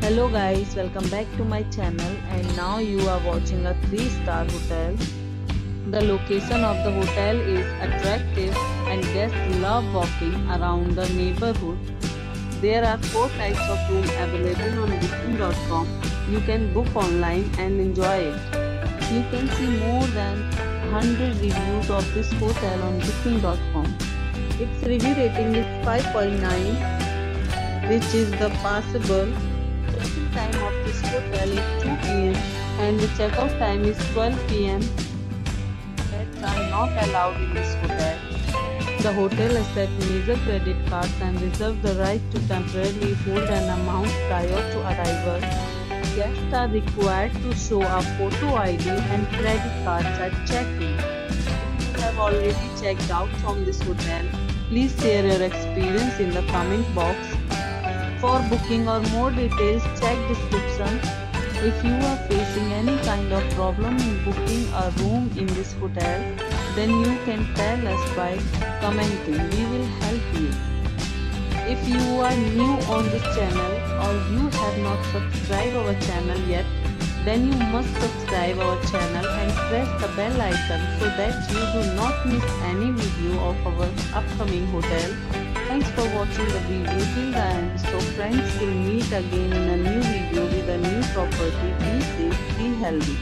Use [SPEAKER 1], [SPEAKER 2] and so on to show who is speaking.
[SPEAKER 1] Hello guys, welcome back to my channel and now you are watching a 3-star hotel. The location of the hotel is attractive and guests love walking around the neighborhood. There are 4 types of room available on booking.com. You can book online and enjoy it. You can see more than 100 reviews of this hotel on booking.com. Its review rating is 5.9, which is the passable. Check-in time of this hotel is 2 p.m. and the check-out time is 12 p.m. Pets are not allowed in this hotel. The hotel accepts major credit cards and reserves the right to temporarily hold an amount prior to arrival. Guests are required to show a photo ID and credit cards at check-in. If you have already checked out from this hotel, please share your experience in the comment box. For booking or more details, check description. If you are facing any kind of problem in booking a room in this hotel, then you can tell us by commenting. We will help you. If you are new on this channel or you have not subscribed our channel yet, then you must subscribe our channel and press the bell icon so that you do not miss any video of our upcoming hotel. Thanks for watching the video till the end. So friends, will meet again in a new video with a new property. Be safe, be healthy.